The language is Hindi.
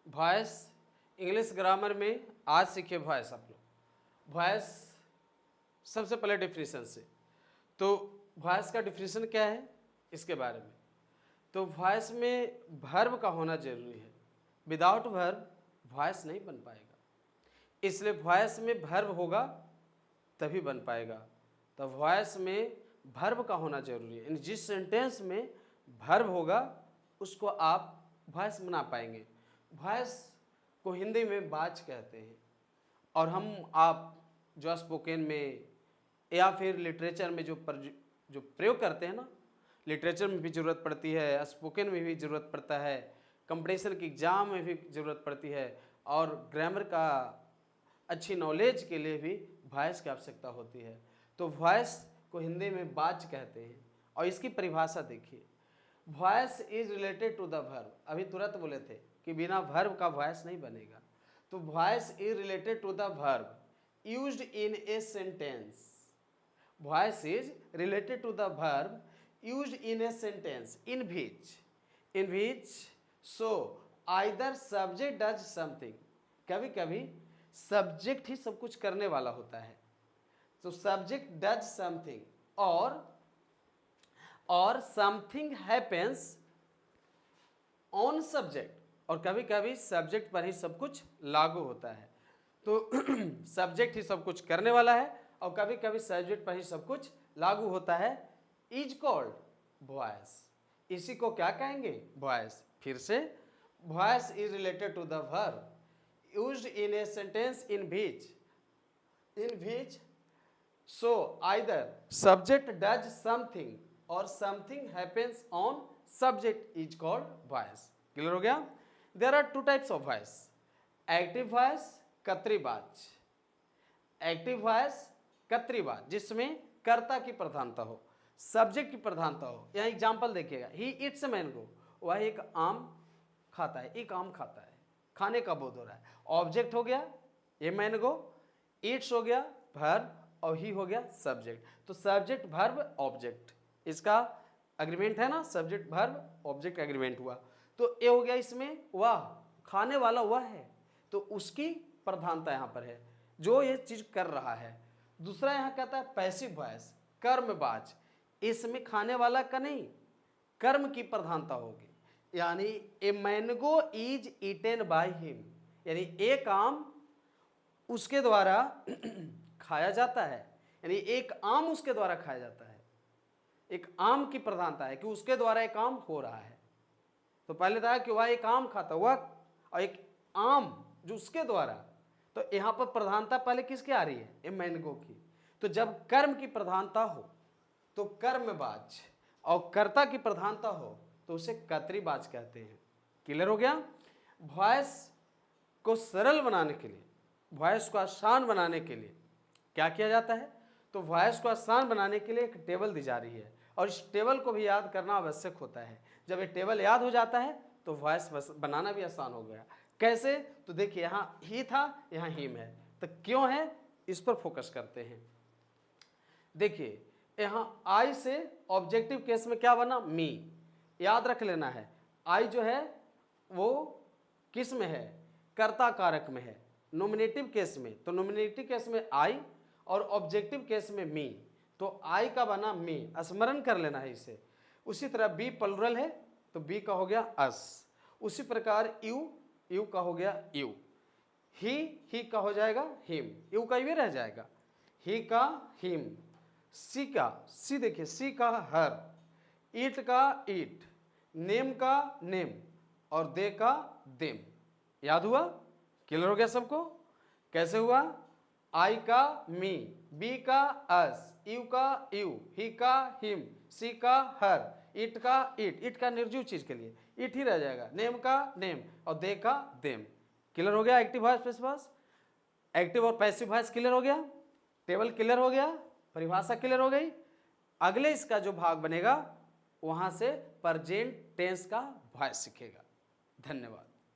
वॉइस इंग्लिश ग्रामर में आज सीखे वॉइस आप लोग। वॉइस सबसे पहले डिफिनीशन से, तो वॉइस का डिफिनीशन क्या है इसके बारे में। तो वॉइस में वर्ब का होना जरूरी है, विदाउट वर्ब वॉइस नहीं बन पाएगा, इसलिए वॉइस में वर्ब होगा तभी बन पाएगा। तो वॉइस में वर्ब का होना जरूरी है, यानी जिस सेंटेंस में वर्ब होगा उसको आप वॉइस बना पाएंगे। वॉइस को हिंदी में बाज कहते हैं, और हम आप जो स्पोकन में या फिर लिटरेचर में जो प्रयोग करते हैं ना, लिटरेचर में भी ज़रूरत पड़ती है, स्पोकन में भी ज़रूरत पड़ता है, कंपटीशन की एग्ज़ाम में भी ज़रूरत पड़ती है, और ग्रामर का अच्छी नॉलेज के लिए भी वॉइस की आवश्यकता होती है। तो वॉइस को हिंदी में बाज कहते हैं, और इसकी परिभाषा देखिए, voice is related to the verb. अभी तुरंत बोले थे कि बिना वर्ब का वॉइस नहीं बनेगा, तो voice is related to the verb used in a sentence. Voice is related to the verb used in a sentence in which so either subject does something. कभी कभी सब्जेक्ट ही सब कुछ करने वाला होता है, तो सब्जेक्ट डज समथिंग और समथिंग हैपेंस ऑन सब्जेक्ट, और कभी कभी सब्जेक्ट पर ही सब कुछ लागू होता है। तो सब्जेक्ट ही सब कुछ करने वाला है और कभी कभी सब्जेक्ट पर ही सब कुछ लागू होता है, इज कॉल्ड वॉइस। इसी को क्या कहेंगे? वॉइस। फिर से, voice is related to the verb used in a sentence in which so either subject does something or something happens on subject is called voice। Clear हो गया? There are two types of voice, active voice, कर्तृवाच। एक्टिव वॉइस कर्तृवाच, जिसमें कर्ता की प्रधानता हो, सब्जेक्ट की प्रधानता हो। यहाँ एग्जाम्पल देखिएगा, ही इट्स मैंगो, वह एक आम खाता है, एक आम खाता है, खाने का बोध हो रहा है। ऑब्जेक्ट हो गया ये मैंगो, इट्स हो गया वर्ब, और ही हो गया सब्जेक्ट। तो सब्जेक्ट वर्ब ऑब्जेक्ट, इसका एग्रीमेंट है ना, सब्जेक्ट वर्ब ऑब्जेक्ट एग्रीमेंट हुआ। तो ये हो गया, इसमें वह खाने वाला वह है, तो उसकी प्रधानता यहाँ पर है, जो ये चीज कर रहा है। दूसरा यहाँ कहता है पैसिव वॉइस, कर्मवाच, इसमें खाने वाला का नहीं, कर्म की प्रधानता होगी। यानी a mango is eaten by him, यानी एक आम उसके द्वारा खाया जाता है, यानी एक आम उसके द्वारा खाया जाता है। एक आम की प्रधानता है कि उसके द्वारा एक आम हो रहा है। तो पहले था कि वह एक आम खाता हुआ, और एक आम जो उसके द्वारा, तो यहां पर प्रधानता पहले किसकी आ रही है? ए मैंगो की। तो जब कर्म की प्रधानता हो तो कर्मवाच, और कर्ता की प्रधानता हो तो उसे कर्तृवाच कहते हैं। क्लियर हो गया? वॉइस को सरल बनाने के लिए, वॉइस को आसान बनाने के लिए क्या किया जाता है? तो वॉइस को आसान बनाने के लिए एक टेबल दी जा रही है, और इस टेबल को भी याद करना आवश्यक होता है। जब ये टेबल याद हो जाता है तो वॉइस बनाना भी आसान हो गया। कैसे? तो देखिए, यहाँ ही था, यहाँ हिम है, तो क्यों है इस पर फोकस करते हैं। देखिए, यहाँ आई से ऑब्जेक्टिव केस में क्या बना? मी। याद रख लेना है, आई जो है वो किस में है? कर्ता कारक में है। नोमिनेटिव केस में, तो नोमिनेटिव केस में आई, और ऑब्जेक्टिव केस में मी। तो आई का बना मी, स्मरण कर लेना है इसे। उसी तरह बी प्लुरल है, तो बी का हो गया अस। उसी प्रकार यू का हो गया यू। ही का हो जाएगा हिम, यू का ये रह जाएगा, ही का हिम। सी देखिए, सी का हर, ईट का ईट, नेम का नेम, और दे का देम। याद हुआ? क्लियर हो गया सबको? कैसे हुआ? आई का मी, बी का अस, यू का यू, ही का हिम, सी का हर, इट का इट, इट का निर्जीव चीज के लिए इट ही रह जाएगा, नेम का नेम, और दे का देम। क्लियर हो गया? Active voice, passive voice, active और पैसिव वॉइस क्लियर हो गया? टेबल क्लियर हो गया? परिभाषा क्लियर हो गई? अगले इसका जो भाग बनेगा वहां से प्रेजेंट टेंस का वॉइस सीखेगा। धन्यवाद।